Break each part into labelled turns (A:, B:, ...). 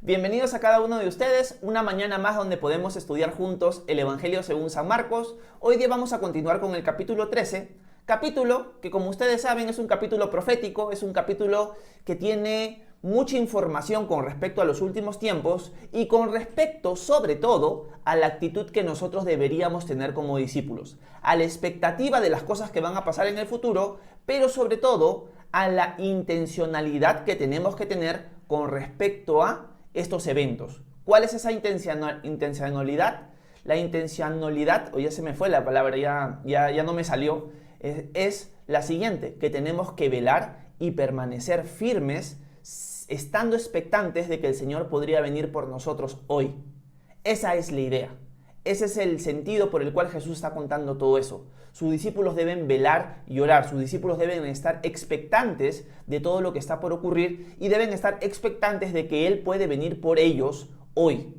A: Bienvenidos a cada uno de ustedes, una mañana más donde podemos estudiar juntos el Evangelio según San Marcos. Hoy día vamos a continuar con el capítulo 13, capítulo que, como ustedes saben, es un capítulo profético, es un capítulo que tiene mucha información con respecto a los últimos tiempos y con respecto, sobre todo, a la actitud que nosotros deberíamos tener como discípulos, a la expectativa de las cosas que van a pasar en el futuro, pero sobre todo a la intencionalidad que tenemos que tener con respecto a estos eventos. ¿Cuál es esa intencionalidad? La intencionalidad, o ya se me fue la palabra, ya no me salió, es la siguiente, que tenemos que velar y permanecer firmes, estando expectantes de que el Señor podría venir por nosotros hoy. Esa es la idea. Ese es el sentido por el cual Jesús está contando todo eso. Sus discípulos deben velar y orar. Sus discípulos deben estar expectantes de todo lo que está por ocurrir y deben estar expectantes de que Él puede venir por ellos hoy,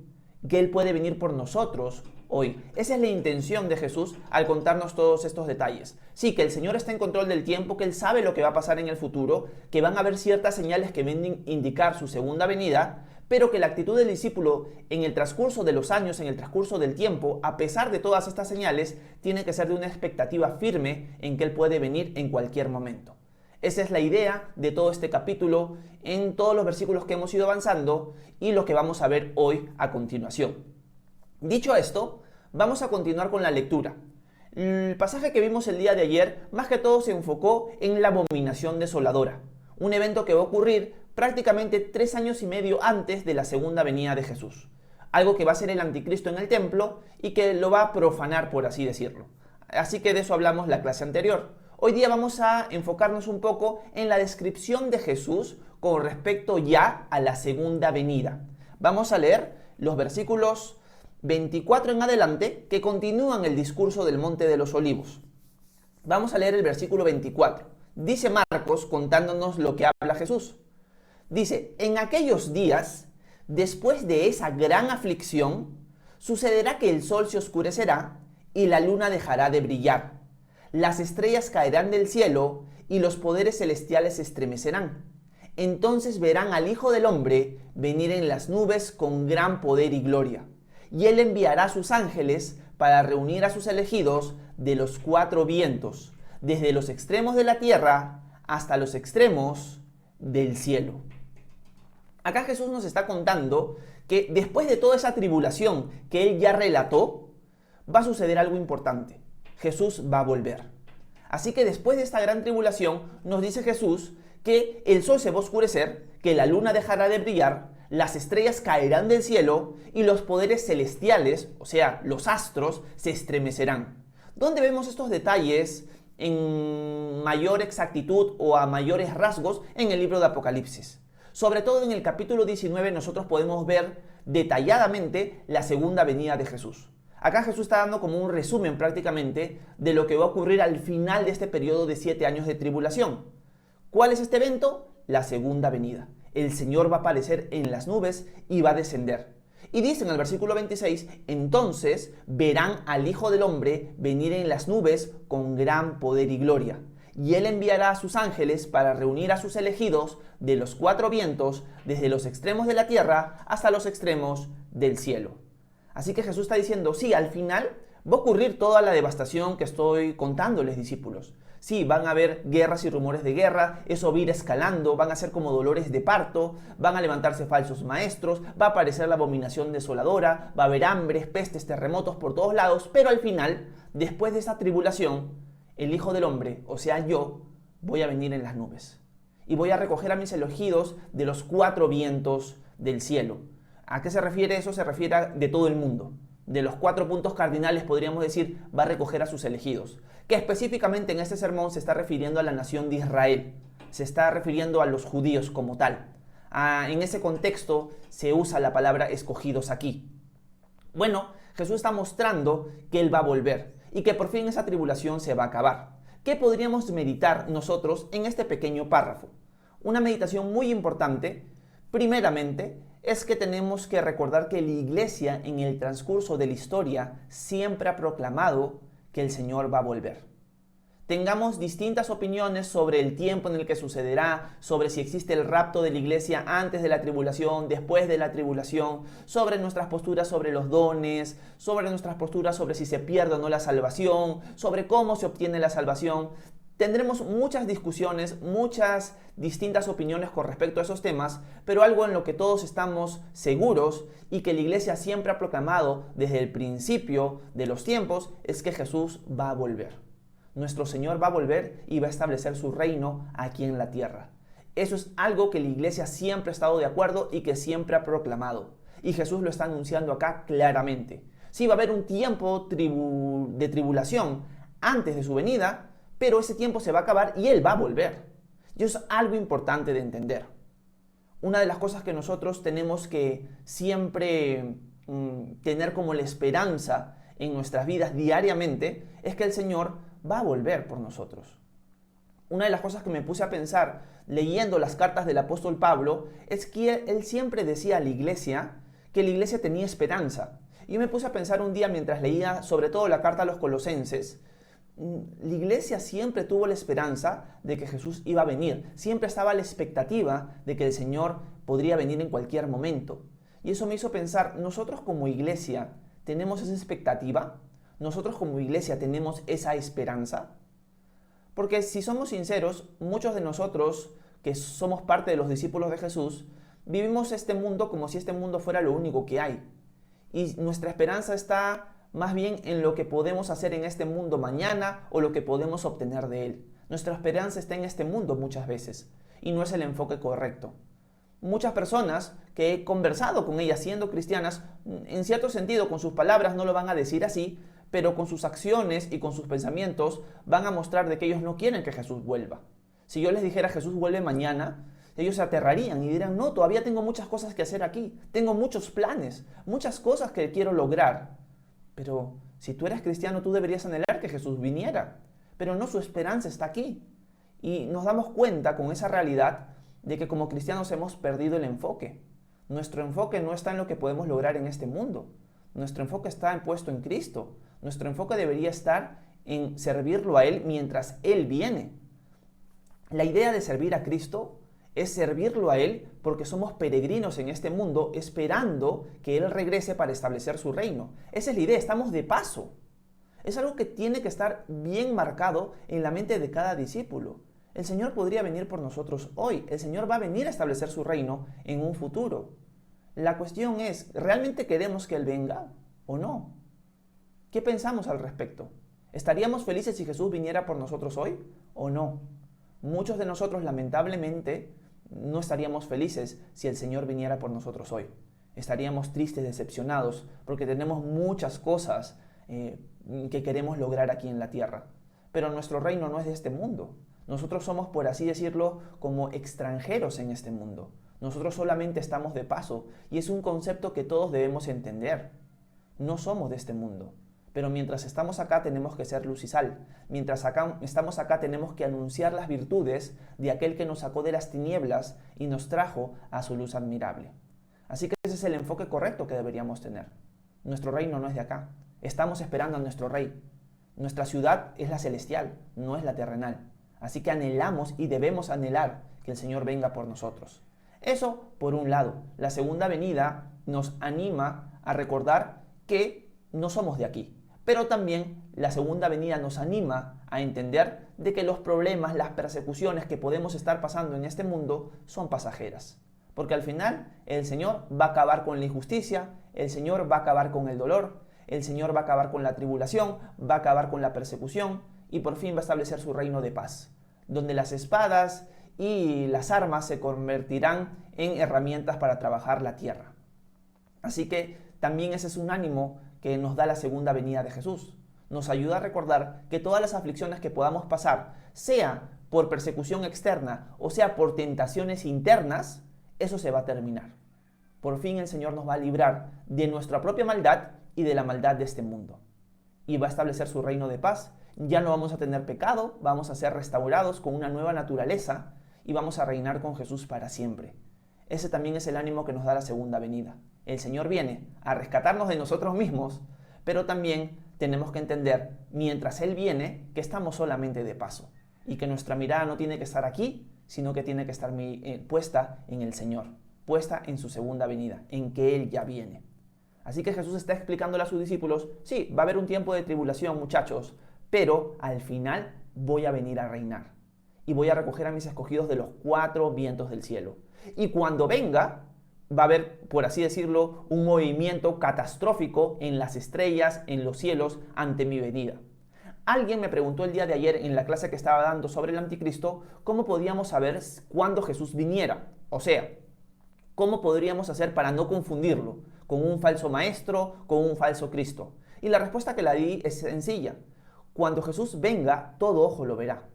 A: que Él puede venir por nosotros hoy. Esa es la intención de Jesús al contarnos todos estos detalles. Sí, que el Señor está en control del tiempo, que Él sabe lo que va a pasar en el futuro, que van a haber ciertas señales que vienen a indicar su segunda venida, pero que la actitud del discípulo en el transcurso de los años, en el transcurso del tiempo, a pesar de todas estas señales, tiene que ser de una expectativa firme en que Él puede venir en cualquier momento. Esa es la idea de todo este capítulo en todos los versículos que hemos ido avanzando y lo que vamos a ver hoy a continuación. Dicho esto, vamos a continuar con la lectura. El pasaje que vimos el día de ayer, más que todo se enfocó en la abominación desoladora, un evento que va a ocurrir prácticamente 3 años y medio antes de la segunda venida de Jesús. Algo que va a ser el anticristo en el templo y que lo va a profanar, por así decirlo. Así que de eso hablamos la clase anterior. Hoy día vamos a enfocarnos un poco en la descripción de Jesús con respecto ya a la segunda venida. Vamos a leer los versículos 24 en adelante que continúan el discurso del Monte de los Olivos. Vamos a leer el versículo 24. Dice Marcos contándonos lo que habla Jesús. Dice, en aquellos días, después de esa gran aflicción, sucederá que el sol se oscurecerá y la luna dejará de brillar. Las estrellas caerán del cielo y los poderes celestiales se estremecerán. Entonces verán al Hijo del Hombre venir en las nubes con gran poder y gloria. Y Él enviará a sus ángeles para reunir a sus elegidos de los 4 vientos, desde los extremos de la tierra hasta los extremos del cielo. Acá Jesús nos está contando que después de toda esa tribulación que Él ya relató, va a suceder algo importante. Jesús va a volver. Así que después de esta gran tribulación, nos dice Jesús que el sol se va a oscurecer, que la luna dejará de brillar, las estrellas caerán del cielo y los poderes celestiales, o sea, los astros, se estremecerán. ¿Dónde vemos estos detalles en mayor exactitud o a mayores rasgos? En el libro de Apocalipsis. Sobre todo en el capítulo 19 nosotros podemos ver detalladamente la segunda venida de Jesús. Acá Jesús está dando como un resumen prácticamente de lo que va a ocurrir al final de este periodo de 7 años de tribulación. ¿Cuál es este evento? La segunda venida. El Señor va a aparecer en las nubes y va a descender. Y dice en el versículo 26, entonces verán al Hijo del Hombre venir en las nubes con gran poder y gloria. Y Él enviará a sus ángeles para reunir a sus elegidos de los 4 vientos, desde los extremos de la tierra hasta los extremos del cielo. Así que Jesús está diciendo, sí, al final va a ocurrir toda la devastación que estoy contándoles, discípulos. Sí, van a haber guerras y rumores de guerra, eso va a ir escalando, van a ser como dolores de parto, van a levantarse falsos maestros, va a aparecer la abominación desoladora, va a haber hambres, pestes, terremotos por todos lados, pero al final, después de esa tribulación, el Hijo del Hombre, o sea yo, voy a venir en las nubes. Y voy a recoger a mis elegidos de los 4 vientos del cielo. ¿A qué se refiere eso? Se refiere de todo el mundo. De los 4 puntos cardinales, podríamos decir, va a recoger a sus elegidos. Que específicamente en este sermón se está refiriendo a la nación de Israel. Se está refiriendo a los judíos como tal. En ese contexto se usa la palabra escogidos aquí. Bueno, Jesús está mostrando que Él va a volver y que por fin esa tribulación se va a acabar. ¿Qué podríamos meditar nosotros en este pequeño párrafo? Una meditación muy importante, primeramente, es que tenemos que recordar que la Iglesia en el transcurso de la historia siempre ha proclamado que el Señor va a volver. tengamos distintas opiniones sobre el tiempo en el que sucederá, sobre si existe el rapto de la iglesia antes de la tribulación, después de la tribulación, sobre nuestras posturas sobre los dones, sobre nuestras posturas sobre si se pierde o no la salvación, sobre cómo se obtiene la salvación. Tendremos muchas discusiones, muchas distintas opiniones con respecto a esos temas, pero algo en lo que todos estamos seguros y que la iglesia siempre ha proclamado desde el principio de los tiempos es que Jesús va a volver. Nuestro Señor va a volver y va a establecer su reino aquí en la tierra. Eso es algo que la iglesia siempre ha estado de acuerdo y que siempre ha proclamado. Y Jesús lo está anunciando acá claramente. Sí, va a haber un tiempo de tribulación antes de su venida, pero ese tiempo se va a acabar y Él va a volver. Y eso es algo importante de entender. Una de las cosas que nosotros tenemos que siempre tener como la esperanza en nuestras vidas diariamente es que el Señor va a volver por nosotros. Una de las cosas que me puse a pensar leyendo las cartas del apóstol Pablo es que él siempre decía a la iglesia que la iglesia tenía esperanza. Y me puse a pensar un día mientras leía sobre todo la carta a los Colosenses, la iglesia siempre tuvo la esperanza de que Jesús iba a venir. Siempre estaba la expectativa de que el Señor podría venir en cualquier momento. Y eso me hizo pensar, nosotros como iglesia tenemos esa expectativa. ¿Nosotros como iglesia tenemos esa esperanza? Porque si somos sinceros, muchos de nosotros que somos parte de los discípulos de Jesús, vivimos este mundo como si este mundo fuera lo único que hay. Y nuestra esperanza está más bien en lo que podemos hacer en este mundo mañana o lo que podemos obtener de él. Nuestra esperanza está en este mundo muchas veces y no es el enfoque correcto. Muchas personas que he conversado con ellas siendo cristianas, en cierto sentido con sus palabras no lo van a decir así, pero con sus acciones y con sus pensamientos van a mostrar de que ellos no quieren que Jesús vuelva. Si yo les dijera Jesús vuelve mañana, ellos se aterrarían y dirán, no, todavía tengo muchas cosas que hacer aquí, tengo muchos planes, muchas cosas que quiero lograr. Pero si tú eres cristiano, tú deberías anhelar que Jesús viniera, pero no, su esperanza está aquí. Y nos damos cuenta con esa realidad de que como cristianos hemos perdido el enfoque. Nuestro enfoque no está en lo que podemos lograr en este mundo. Nuestro enfoque está puesto en Cristo. Nuestro enfoque debería estar en servirlo a Él mientras Él viene. La idea de servir a Cristo es servirlo a Él porque somos peregrinos en este mundo esperando que Él regrese para establecer su reino. Esa es la idea, estamos de paso. Es algo que tiene que estar bien marcado en la mente de cada discípulo. El Señor podría venir por nosotros hoy. El Señor va a venir a establecer su reino en un futuro. La cuestión es, ¿realmente queremos que Él venga o no? ¿Qué pensamos al respecto? ¿Estaríamos felices si Jesús viniera por nosotros hoy o no? Muchos de nosotros, lamentablemente, no estaríamos felices si el Señor viniera por nosotros hoy. Estaríamos tristes, decepcionados, porque tenemos muchas cosas que queremos lograr aquí en la tierra. Pero nuestro reino no es de este mundo. Nosotros somos, por así decirlo, como extranjeros en este mundo. Nosotros solamente estamos de paso y es un concepto que todos debemos entender. No somos de este mundo. Pero mientras estamos acá tenemos que ser luz y sal. Mientras estamos acá tenemos que anunciar las virtudes de aquel que nos sacó de las tinieblas y nos trajo a su luz admirable. Así que ese es el enfoque correcto que deberíamos tener. Nuestro reino no es de acá. Estamos esperando a nuestro rey. Nuestra ciudad es la celestial, no es la terrenal. Así que anhelamos y debemos anhelar que el Señor venga por nosotros. Eso por un lado. La segunda venida nos anima a recordar que no somos de aquí. Pero también la segunda venida nos anima a entender de que los problemas, las persecuciones que podemos estar pasando en este mundo son pasajeras. Porque al final el Señor va a acabar con la injusticia, el Señor va a acabar con el dolor, el Señor va a acabar con la tribulación, va a acabar con la persecución y por fin va a establecer su reino de paz, donde las espadas y las armas se convertirán en herramientas para trabajar la tierra. Así que también ese es un ánimo que nos da la segunda venida de Jesús. Nos ayuda a recordar que todas las aflicciones que podamos pasar, sea por persecución externa o sea por tentaciones internas, eso se va a terminar. Por fin el Señor nos va a librar de nuestra propia maldad y de la maldad de este mundo. Y va a establecer su reino de paz. Ya no vamos a tener pecado, vamos a ser restaurados con una nueva naturaleza y vamos a reinar con Jesús para siempre. Ese también es el ánimo que nos da la segunda venida. El Señor viene a rescatarnos de nosotros mismos, pero también tenemos que entender, mientras Él viene, que estamos solamente de paso y que nuestra mirada no tiene que estar aquí, sino que tiene que estar puesta en el Señor, puesta en su segunda venida, en que Él ya viene. Así que Jesús está explicándole a sus discípulos, sí, va a haber un tiempo de tribulación, muchachos, pero al final voy a venir a reinar y voy a recoger a mis escogidos de los 4 vientos del cielo. Y cuando venga, va a haber, por así decirlo, un movimiento catastrófico en las estrellas, en los cielos, ante mi venida. Alguien me preguntó el día de ayer en la clase que estaba dando sobre el anticristo, cómo podíamos saber cuándo Jesús viniera. O sea, ¿cómo podríamos hacer para no confundirlo con un falso maestro, con un falso Cristo? Y la respuesta que la di es sencilla. Cuando Jesús venga, todo ojo lo verá.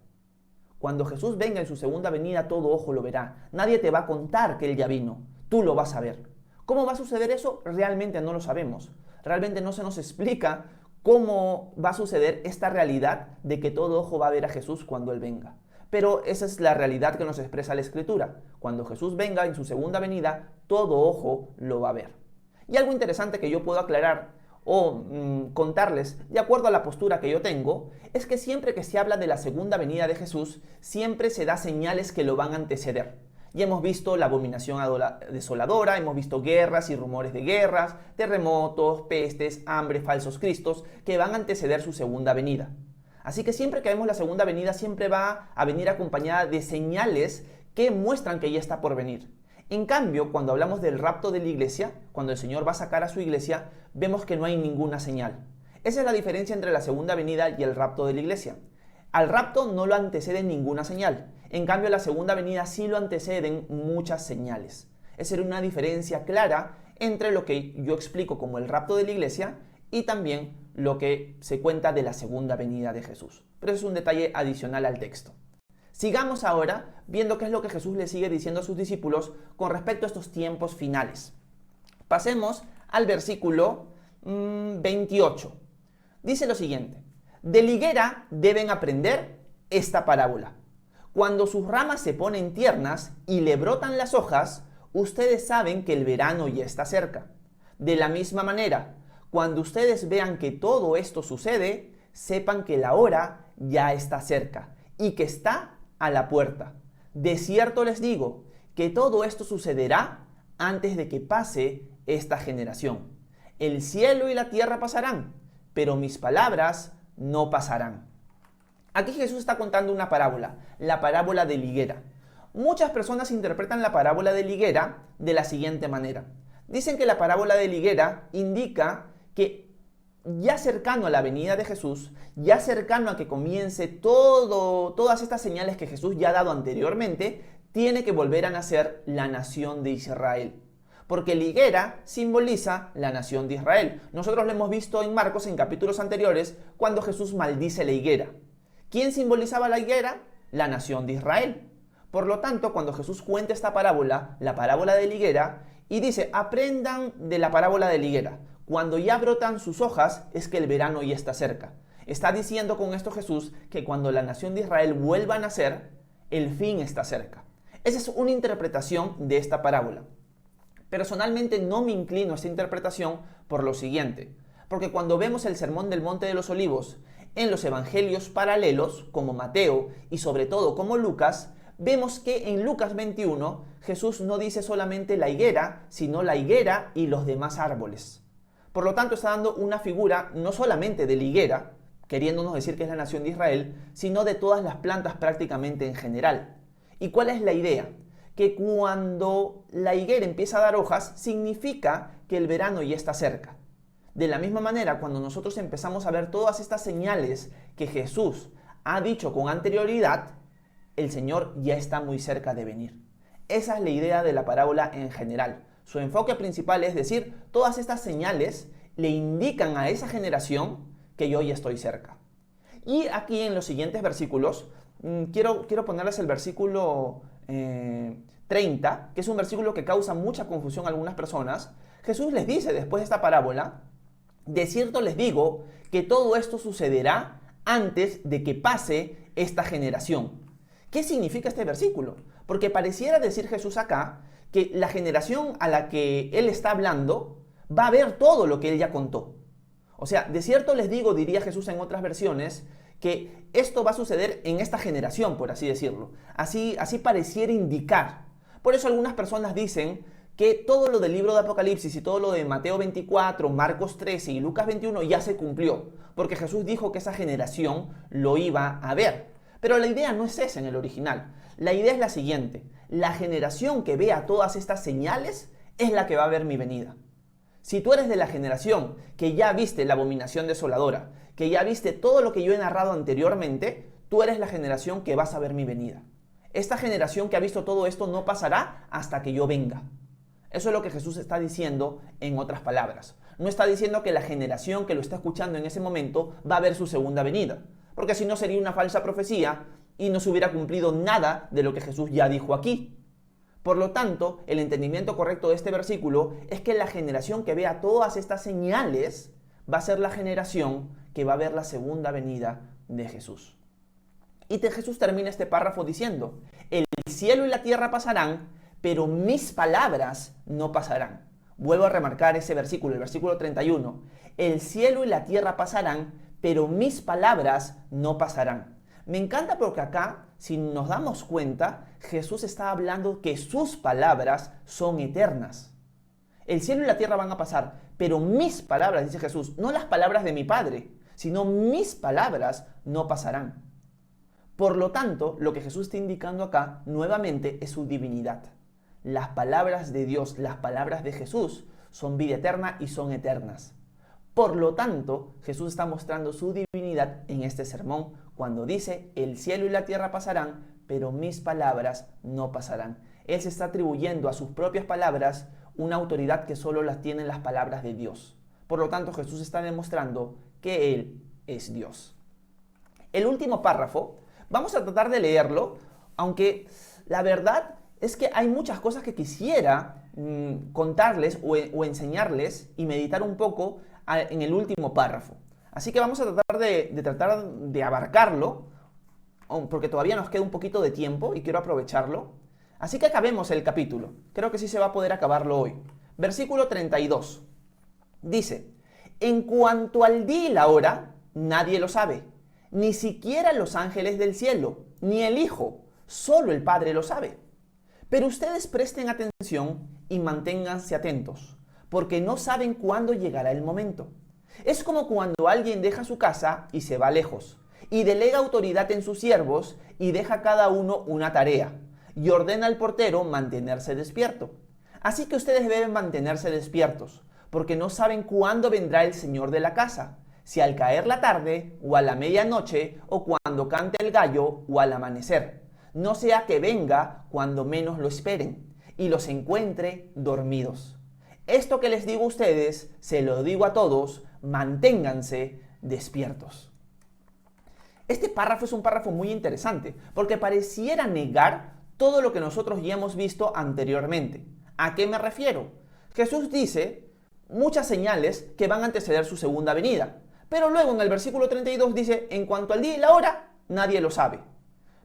A: Cuando Jesús venga en su segunda venida, todo ojo lo verá. Nadie te va a contar que Él ya vino. Tú lo vas a ver. ¿Cómo va a suceder eso? Realmente no lo sabemos. Realmente no se nos explica cómo va a suceder esta realidad de que todo ojo va a ver a Jesús cuando Él venga. Pero esa es la realidad que nos expresa la Escritura. Cuando Jesús venga en su segunda venida, todo ojo lo va a ver. Y algo interesante que yo puedo aclarar o contarles, de acuerdo a la postura que yo tengo, es que siempre que se habla de la segunda venida de Jesús, siempre se da señales que lo van a anteceder. Ya hemos visto la abominación desoladora, hemos visto guerras y rumores de guerras, terremotos, pestes, hambre, falsos cristos, que van a anteceder su segunda venida. Así que siempre que vemos la segunda venida, siempre va a venir acompañada de señales que muestran que ya está por venir. En cambio, cuando hablamos del rapto de la iglesia, cuando el Señor va a sacar a su iglesia, vemos que no hay ninguna señal. Esa es la diferencia entre la segunda venida y el rapto de la iglesia. Al rapto no lo antecede ninguna señal. En cambio, a la segunda venida sí lo anteceden muchas señales. Esa era una diferencia clara entre lo que yo explico como el rapto de la iglesia y también lo que se cuenta de la segunda venida de Jesús. Pero es un detalle adicional al texto. Sigamos ahora viendo qué es lo que Jesús le sigue diciendo a sus discípulos con respecto a estos tiempos finales. Pasemos al versículo 28. Dice lo siguiente: de la higuera deben aprender esta parábola. Cuando sus ramas se ponen tiernas y le brotan las hojas, ustedes saben que el verano ya está cerca. De la misma manera, cuando ustedes vean que todo esto sucede, sepan que la hora ya está cerca y que está a la puerta. De cierto les digo que todo esto sucederá antes de que pase esta generación. El cielo y la tierra pasarán, pero mis palabras no pasarán. Aquí Jesús está contando una parábola, la parábola de la higuera. Muchas personas interpretan la parábola de la higuera de la siguiente manera. Dicen que la parábola de la higuera indica que ya cercano a la venida de Jesús, ya cercano a que comience todas estas señales que Jesús ya ha dado anteriormente, tiene que volver a nacer la nación de Israel. Porque la higuera simboliza la nación de Israel. Nosotros lo hemos visto en Marcos en capítulos anteriores cuando Jesús maldice la higuera. ¿Quién simbolizaba la higuera? La nación de Israel. Por lo tanto, cuando Jesús cuenta esta parábola, la parábola de la higuera, y dice, aprendan de la parábola de la higuera. Cuando ya brotan sus hojas es que el verano ya está cerca. Está diciendo con esto Jesús que cuando la nación de Israel vuelva a nacer, el fin está cerca. Esa es una interpretación de esta parábola. Personalmente no me inclino a esta interpretación por lo siguiente. Porque cuando vemos el Sermón del Monte de los Olivos en los evangelios paralelos, como Mateo y sobre todo como Lucas, vemos que en Lucas 21 Jesús no dice solamente la higuera, sino la higuera y los demás árboles. Por lo tanto, está dando una figura no solamente de la higuera, queriéndonos decir que es la nación de Israel, sino de todas las plantas prácticamente en general. ¿Y cuál es la idea? Que cuando la higuera empieza a dar hojas, significa que el verano ya está cerca. De la misma manera, cuando nosotros empezamos a ver todas estas señales que Jesús ha dicho con anterioridad, el Señor ya está muy cerca de venir. Esa es la idea de la parábola en general. Su enfoque principal es decir, todas estas señales le indican a esa generación que yo ya estoy cerca. Y aquí en los siguientes versículos, quiero ponerles el versículo 30, que es un versículo que causa mucha confusión a algunas personas. Jesús les dice después de esta parábola, de cierto les digo que todo esto sucederá antes de que pase esta generación. ¿Qué significa este versículo? Porque pareciera decir Jesús acá que la generación a la que Él está hablando va a ver todo lo que Él ya contó. O sea, de cierto les digo, diría Jesús en otras versiones, que esto va a suceder en esta generación, por así decirlo. Así pareciera indicar. Por eso algunas personas dicen que todo lo del libro de Apocalipsis y todo lo de Mateo 24, Marcos 13 y Lucas 21 ya se cumplió, porque Jesús dijo que esa generación lo iba a ver. Pero la idea no es esa en el original. La idea es la siguiente: la generación que vea todas estas señales es la que va a ver mi venida. Si tú eres de la generación que ya viste la abominación desoladora, que ya viste todo lo que yo he narrado anteriormente, tú eres la generación que vas a ver mi venida. Esta generación que ha visto todo esto no pasará hasta que yo venga. Eso es lo que Jesús está diciendo en otras palabras. No está diciendo que la generación que lo está escuchando en ese momento va a ver su segunda venida, porque si no sería una falsa profecía y no se hubiera cumplido nada de lo que Jesús ya dijo aquí. Por lo tanto, el entendimiento correcto de este versículo es que la generación que vea todas estas señales va a ser la generación que va a ver la segunda venida de Jesús. Y Jesús termina este párrafo diciendo: el cielo y la tierra pasarán, pero mis palabras no pasarán. Vuelvo a remarcar ese versículo, el versículo 31. El cielo y la tierra pasarán, pero mis palabras no pasarán. Me encanta porque acá, si nos damos cuenta, Jesús está hablando que sus palabras son eternas. El cielo y la tierra van a pasar, pero mis palabras, dice Jesús, no las palabras de mi Padre, sino mis palabras no pasarán. Por lo tanto, lo que Jesús está indicando acá, nuevamente, es su divinidad. Las palabras de Dios, las palabras de Jesús, son vida eterna y son eternas. Por lo tanto, Jesús está mostrando su divinidad en este sermón cuando dice: el cielo y la tierra pasarán, pero mis palabras no pasarán. Él se está atribuyendo a sus propias palabras una autoridad que solo las tienen las palabras de Dios. Por lo tanto, Jesús está demostrando que Él es Dios. El último párrafo, vamos a tratar de leerlo, aunque la verdad es que hay muchas cosas que quisiera contarles o enseñarles y meditar un poco en el último párrafo. Así que vamos a tratar de abarcarlo, porque todavía nos queda un poquito de tiempo y quiero aprovecharlo. Así que acabemos el capítulo. Creo que sí se va a poder acabarlo hoy. Versículo 32. Dice: en cuanto al día y la hora, nadie lo sabe, ni siquiera los ángeles del cielo, ni el Hijo, solo el Padre lo sabe. Pero ustedes presten atención y manténganse atentos, porque no saben cuándo llegará el momento. Es como cuando alguien deja su casa y se va lejos, y delega autoridad en sus siervos y deja a cada uno una tarea, y ordena al portero mantenerse despierto. Así que ustedes deben mantenerse despiertos, porque no saben cuándo vendrá el Señor de la casa, si al caer la tarde, o a la medianoche, o cuando cante el gallo, o al amanecer. No sea que venga cuando menos lo esperen, y los encuentre dormidos. Esto que les digo a ustedes, se lo digo a todos: manténganse despiertos. Este párrafo es un párrafo muy interesante, porque pareciera negar todo lo que nosotros ya hemos visto anteriormente. ¿A qué me refiero? Jesús dice muchas señales que van a anteceder su segunda venida, pero luego en el versículo 32 dice: en cuanto al día y la hora, nadie lo sabe.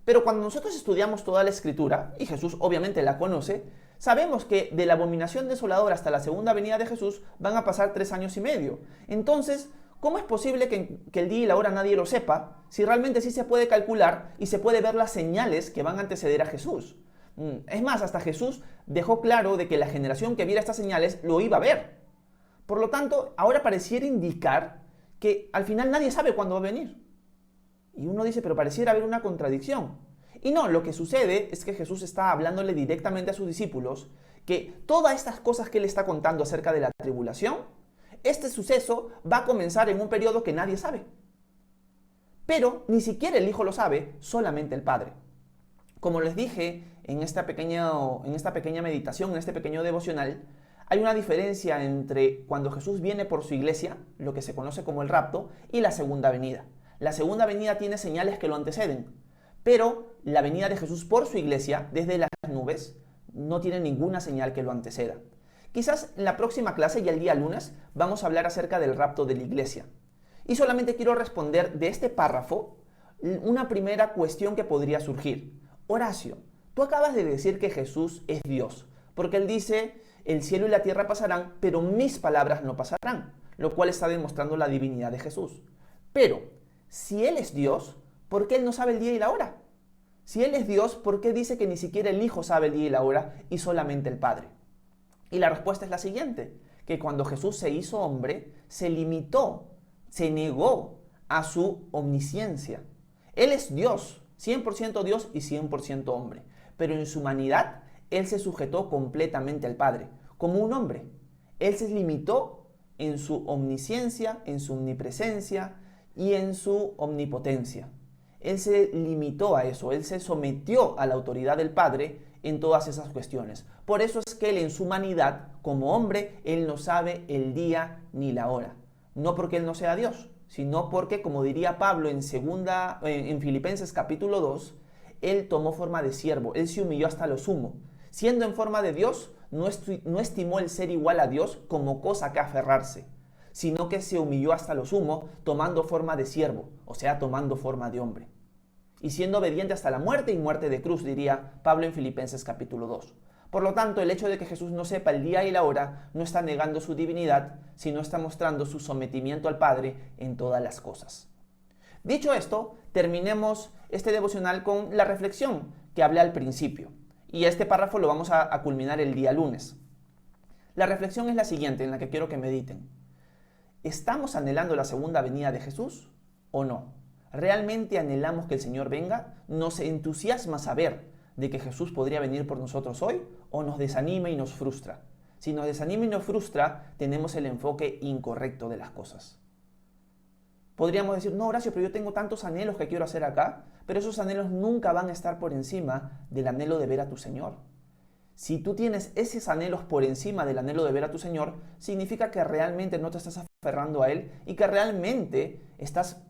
A: Pero cuando nosotros estudiamos toda la Escritura, y Jesús obviamente la conoce, sabemos que de la abominación desoladora hasta la segunda venida de Jesús van a pasar 3 años y medio. Entonces, ¿cómo es posible que el día y la hora nadie lo sepa, si realmente sí se puede calcular y se puede ver las señales que van a anteceder a Jesús? Es más, hasta Jesús dejó claro de que la generación que viera estas señales lo iba a ver. Por lo tanto, ahora pareciera indicar que al final nadie sabe cuándo va a venir. Y uno dice, pero pareciera haber una contradicción. Y no, lo que sucede es que Jesús está hablándole directamente a sus discípulos que todas estas cosas que él está contando acerca de la tribulación, este suceso va a comenzar en un periodo que nadie sabe. Pero ni siquiera el Hijo lo sabe, solamente el Padre. Como les dije en esta pequeña meditación, en este pequeño devocional, hay una diferencia entre cuando Jesús viene por su iglesia, lo que se conoce como el rapto, y la segunda venida. La segunda venida tiene señales que lo anteceden, pero la venida de Jesús por su iglesia, desde las nubes, no tiene ninguna señal que lo anteceda. Quizás en la próxima clase y el día lunes vamos a hablar acerca del rapto de la iglesia. Y solamente quiero responder de este párrafo una primera cuestión que podría surgir. Horacio, tú acabas de decir que Jesús es Dios, porque él dice: el cielo y la tierra pasarán, pero mis palabras no pasarán. lo cual está demostrando la divinidad de Jesús. Pero, si Él es Dios, ¿por qué Él no sabe el día y la hora? Si Él es Dios, ¿por qué dice que ni siquiera el Hijo sabe el día y la hora y solamente el Padre? Y la respuesta es la siguiente, que cuando Jesús se hizo hombre, se limitó, se negó a su omnisciencia. Él es Dios, 100% Dios y 100% hombre, pero en su humanidad, Él se sujetó completamente al Padre, como un hombre. Él se limitó en su omnisciencia, en su omnipresencia y en su omnipotencia. Él se limitó a eso, Él se sometió a la autoridad del Padre en todas esas cuestiones. Por eso es que Él en su humanidad, como hombre, Él no sabe el día ni la hora. No porque Él no sea Dios, sino porque, como diría Pablo en Filipenses capítulo 2, Él tomó forma de siervo, Él se humilló hasta lo sumo. Siendo en forma de Dios, no estimó el ser igual a Dios como cosa que aferrarse, sino que se humilló hasta lo sumo, tomando forma de siervo, o sea, tomando forma de hombre. Y siendo obediente hasta la muerte y muerte de cruz, diría Pablo en Filipenses capítulo 2. Por lo tanto, el hecho de que Jesús no sepa el día y la hora no está negando su divinidad, sino está mostrando su sometimiento al Padre en todas las cosas. Dicho esto, terminemos este devocional con la reflexión que hablé al principio. Y este párrafo lo vamos a culminar el día lunes. La reflexión es la siguiente, en la que quiero que mediten. ¿Estamos anhelando la segunda venida de Jesús o no? ¿Realmente anhelamos que el Señor venga? ¿Nos entusiasma saber de que Jesús podría venir por nosotros hoy o nos desanima y nos frustra? Si nos desanima y nos frustra, tenemos el enfoque incorrecto de las cosas. Podríamos decir, no, Horacio, pero yo tengo tantos anhelos que quiero hacer acá, pero esos anhelos nunca van a estar por encima del anhelo de ver a tu Señor. Si tú tienes esos anhelos por encima del anhelo de ver a tu Señor, significa que realmente no te estás aferrando a Él y que realmente estás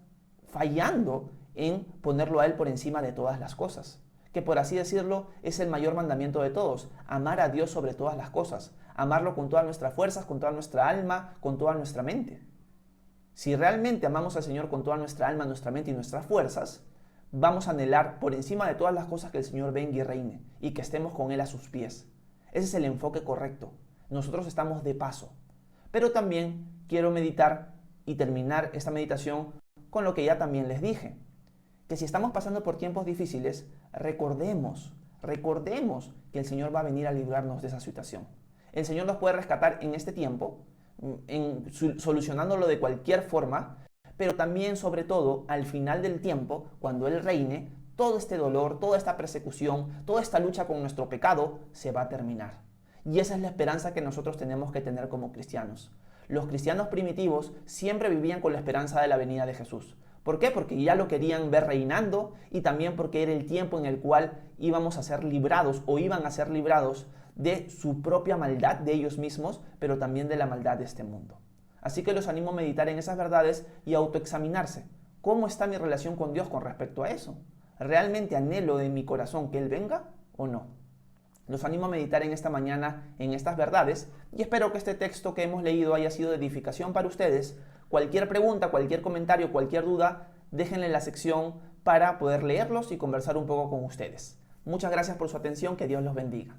A: fallando en ponerlo a Él por encima de todas las cosas. Que por así decirlo, es el mayor mandamiento de todos, amar a Dios sobre todas las cosas, amarlo con todas nuestras fuerzas, con toda nuestra alma, con toda nuestra mente. Si realmente amamos al Señor con toda nuestra alma, nuestra mente y nuestras fuerzas, vamos a anhelar por encima de todas las cosas que el Señor venga y reine y que estemos con Él a sus pies. Ese es el enfoque correcto. Nosotros estamos de paso. Pero también quiero meditar y terminar esta meditación con lo que ya también les dije. Que si estamos pasando por tiempos difíciles, recordemos que el Señor va a venir a librarnos de esa situación. El Señor nos puede rescatar en este tiempo, solucionándolo de cualquier forma, pero también, sobre todo, al final del tiempo, cuando Él reine, todo este dolor, toda esta persecución, toda esta lucha con nuestro pecado se va a terminar. Y esa es la esperanza que nosotros tenemos que tener como cristianos. Los cristianos primitivos siempre vivían con la esperanza de la venida de Jesús. ¿Por qué? Porque ya lo querían ver reinando y también porque era el tiempo en el cual íbamos a ser librados o iban a ser librados de su propia maldad de ellos mismos, pero también de la maldad de este mundo. Así que los animo a meditar en esas verdades y a autoexaminarse. ¿Cómo está mi relación con Dios con respecto a eso? ¿Realmente anhelo de mi corazón que Él venga o no? Los animo a meditar en esta mañana en estas verdades y espero que este texto que hemos leído haya sido de edificación para ustedes. Cualquier pregunta, cualquier comentario, cualquier duda, déjenla en la sección para poder leerlos y conversar un poco con ustedes. Muchas gracias por su atención, que Dios los bendiga.